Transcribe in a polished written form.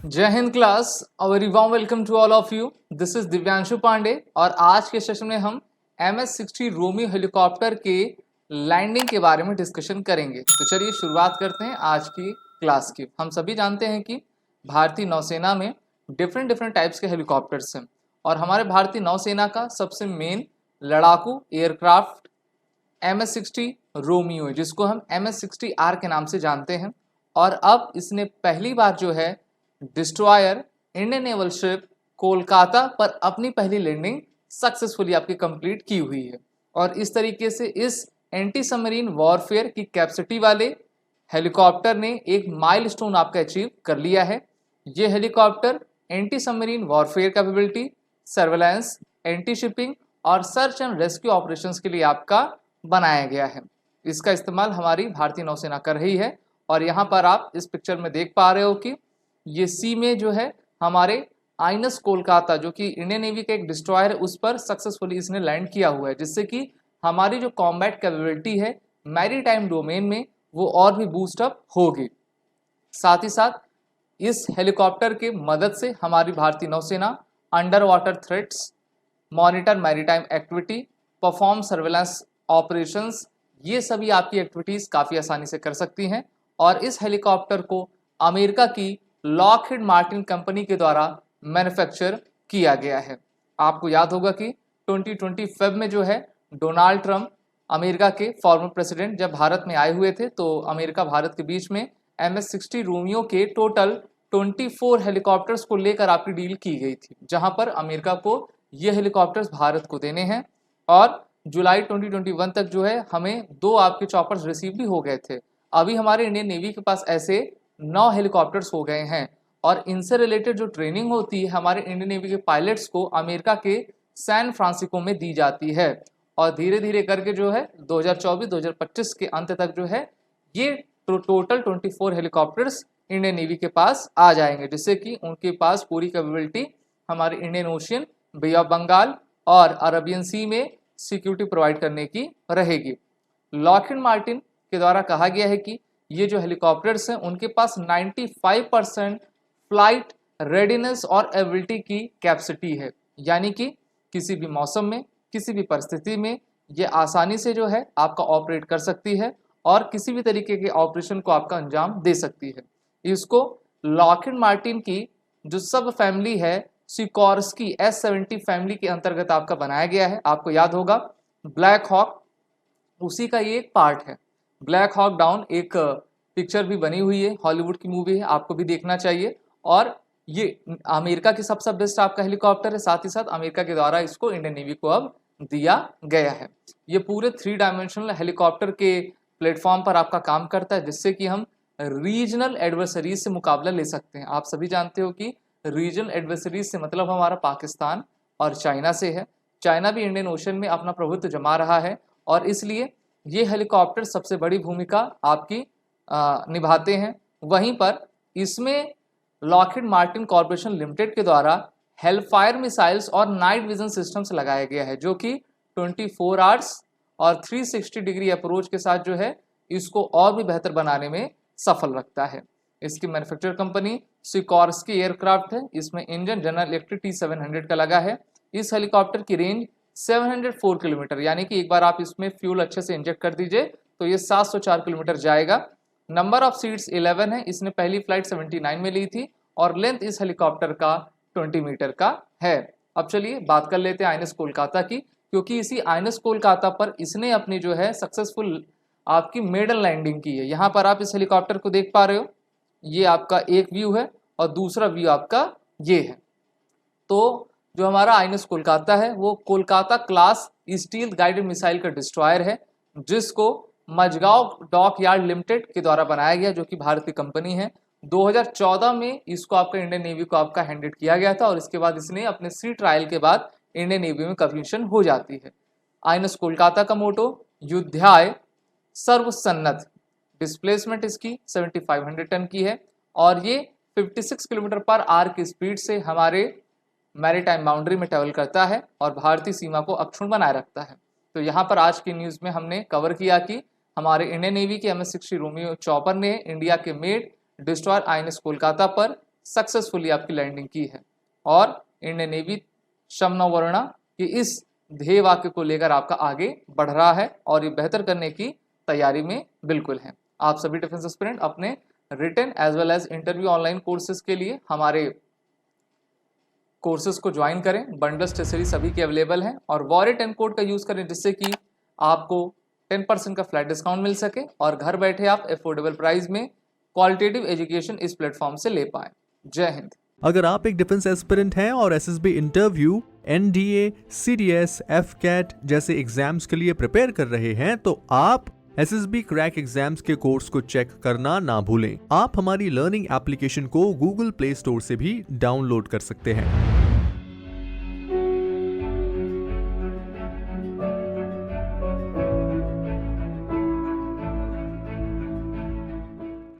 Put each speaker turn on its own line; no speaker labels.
जय हिंद class. Very warm welcome to all of you. This is Divyanshu Pandey और आज के सेशन में हम MS-60 रोमियो हेलीकॉप्टर के लैंडिंग के बारे में डिस्कशन करेंगे। तो चलिए शुरुआत करते हैं आज की क्लास की। हम सभी जानते हैं कि भारतीय नौसेना में डिफरेंट डिफरेंट टाइप्स के हेलीकॉप्टर्स हैं और हमारे भारतीय नौसेना का सबसे मेन लड़ाकू एयरक्राफ्ट MS-60 रोमियो है, जिसको हम MS-60R के नाम से जानते हैं। और अब इसने पहली बार जो है destroyer Indian naval ship Kolkata पर अपनी पहली लैंडिंग सक्सेसफुली आपकी कंप्लीट की हुई है। और इस तरीके से इस एंटी सबमरीन वॉरफेयर की कैपेसिटी वाले हेलीकॉप्टर ने एक माइलस्टोन आपका अचीव कर लिया है। ये helicopter anti submarine warfare capability, surveillance, anti shipping और सर्च एंड रेस्क्यू ऑपरेशंस के लिए आपका बनाया गया है। इसका इस्तेमाल हमारी भारतीय नौसेना कर रही है। और यहाँ पर आप इस पिक्चर में देख पा रहे हो कि ये सी में जो है हमारे आइनस कोलकाता, जो कि इंडियन नेवी का एक डिस्ट्रॉयर है, उस पर सक्सेसफुली इसने लैंड किया हुआ है, जिससे कि हमारी जो कॉम्बैट कैपेबिलिटी है मैरीटाइम डोमेन में वो और भी बूस्ट अप होगी। साथ ही साथ इस हेलीकॉप्टर के मदद से हमारी भारतीय नौसेना under water threats, monitor maritime activity, perform surveillance operations, ये सभी आपकी एक्टिविटीज़ काफ़ी आसानी से कर सकती हैं। और इस हेलीकॉप्टर को अमेरिका की लॉकहीड मार्टिन कंपनी के द्वारा मैन्युफैक्चर किया गया है। आपको याद होगा कि 2020 फेब में जो है डोनाल्ड ट्रंप, अमेरिका के फॉर्मर प्रेसिडेंट, जब भारत में आए हुए थे तो अमेरिका भारत के बीच में MS-60 रोमियो के टोटल 24 हेलीकॉप्टर्स को लेकर आपकी डील की गई थी, जहां पर अमेरिका को ये हेलीकॉप्टर्स भारत को देने हैं। और जुलाई 2021 तक जो है हमें 2 आपके चॉपर्स रिसीव भी हो गए थे। अभी हमारे इंडियन नेवी के पास ऐसे 9 हेलीकॉप्टर्स हो गए हैं। और इनसे रिलेटेड जो ट्रेनिंग होती है हमारे इंडियन नेवी के पायलट्स को अमेरिका के सैन फ्रांसिस्को में दी जाती है। और धीरे धीरे करके जो है 2024-2025 के अंत तक जो है ये टोटल 24 हेलीकॉप्टर्स इंडियन नेवी के पास आ जाएंगे, जिससे कि उनके पास पूरी कैपेबिलिटी हमारे Indian Ocean, Bay of Bengal और अरबियन सी में सिक्योरिटी प्रोवाइड करने की रहेगी। लॉकहीड मार्टिन के द्वारा कहा गया है कि ये जो हेलीकॉप्टर्स हैं उनके पास 95% फ्लाइट रेडीनेस और एबिलिटी की कैपेसिटी है, यानी कि किसी भी मौसम में, किसी भी परिस्थिति में ये आसानी से जो है आपका ऑपरेट कर सकती है और किसी भी तरीके के ऑपरेशन को आपका अंजाम दे सकती है। इसको लॉकहीड मार्टिन की जो सब फैमिली है सिकोर्स्की S-70 फैमिली के अंतर्गत आपका बनाया गया है। आपको याद होगा ब्लैक हॉक उसी का ये एक पार्ट है। ब्लैक हॉक डाउन एक पिक्चर भी बनी हुई है, हॉलीवुड की मूवी है, आपको भी देखना चाहिए। और ये अमेरिका की सबसे बेस्ट आपका हेलीकॉप्टर है, साथ ही साथ अमेरिका के द्वारा इसको इंडियन नेवी को अब दिया गया है। ये पूरे 3 डायमेंशनल हेलीकॉप्टर के प्लेटफॉर्म पर आपका काम करता है, जिससे कि हम रीजनल एडवर्सरीज से मुकाबला ले सकते हैं। आप सभी जानते हो कि रीजनल एडवर्सरीज से मतलब हमारा पाकिस्तान और चाइना से है। चाइना भी इंडियन ओशन में अपना प्रभुत्व जमा रहा है और इसलिए ये हेलीकॉप्टर सबसे बड़ी भूमिका आपकी निभाते हैं। वहीं पर इसमें लॉकहीड मार्टिन कॉर्पोरेशन लिमिटेड के द्वारा हेलफायर मिसाइल्स और नाइट विजन सिस्टम्स लगाया गया है, जो कि 24 आवर्स और 360 डिग्री अप्रोच के साथ जो है इसको और भी बेहतर बनाने में सफल रखता है। इसकी मैन्युफैक्चर कंपनी सिकोर्स्की एयरक्राफ्ट है। इसमें इंजन जनरल इलेक्ट्रिक T700 का लगा है। इस हेलीकॉप्टर की रेंज 704 किलोमीटर, यानी कि एक बार आप इसमें फ्यूल अच्छे से इंजेक्ट कर दीजिए तो ये 704 किलोमीटर जाएगा। नंबर ऑफ सीट्स 11 है। इसने पहली फ्लाइट 79 में ली थी और लेंथ इस हेलीकॉप्टर का 20 मीटर का है। अब चलिए बात कर लेते हैं आइनस कोलकाता की, क्योंकि इसी आइनस कोलकाता पर इसने अपनी जो है सक्सेसफुल आपकी मेडल लैंडिंग की है। यहाँ पर आप इस हेलीकॉप्टर को देख पा रहे हो, ये आपका एक व्यू है और दूसरा व्यू आपका ये है। तो जो हमारा आइनस कोलकाता है वो Kolkata class steel guided missile का डिस्ट्रॉयर है, जिसको मजगांव डॉक यार्ड लिमिटेड के द्वारा बनाया गया, जो कि भारत की कंपनी है। 2014 में इसको आपका इंडियन नेवी को आपका हैंडेड किया गया था और इसके बाद इसने अपने सी ट्रायल के बाद इंडियन नेवी में कमीशन हो जाती है। आइनस कोलकाता का मोटो युद्धाय सर्वसन्नद्ध, डिस्प्लेसमेंट इसकी 7500 टन की है और ये 56 किलोमीटर पर आवर की स्पीड से हमारे मैरीटाइम बाउंड्री में ट्रेवल करता है और भारतीय सीमा को अक्षुण्ण बनाए रखता है। तो यहाँ पर आज की न्यूज़ में हमने कवर किया कि हमारे इंडियन नेवी के MS-60 रोमियो चॉपर ने इंडिया के मेड डिस्ट्रॉयर आइनस कोलकाता पर सक्सेसफुली आपकी लैंडिंग की है और इंडियन नेवी शमनवर्णा कि इस ध्येय वाक्य को लेकर आपका आगे बढ़ रहा है और ये बेहतर करने की तैयारी में बिल्कुल है। आप सभी डिफेंस एस्पिरेंट अपने written as well as interview online courses के लिए हमारे कोर्सेज को ज्वाइन करें। बंडल स्टेशनरी सभी के अवेलेबल हैं और वॉरियर 10 कोड का यूज करें जिससे कि आपको 10% का फ्लैट डिस्काउंट मिल सके और घर बैठे आप अफोर्डेबल प्राइस में क्वालिटेटिव एजुकेशन इस प्लेटफॉर्म से ले पाएं। जय हिंद।
अगर आप एक डिफेंस एस्पिरेंट हैं और SSB interview, NDA, CDS, AFCAT जैसे एग्जाम्स के लिए प्रिपेयर कर रहे हैं तो आप एसएसबी क्रैक एग्जाम्स के कोर्स को चेक करना ना भूलें। आप हमारी लर्निंग एप्लीकेशन को गूगल प्ले स्टोर से भी डाउनलोड कर सकते हैं।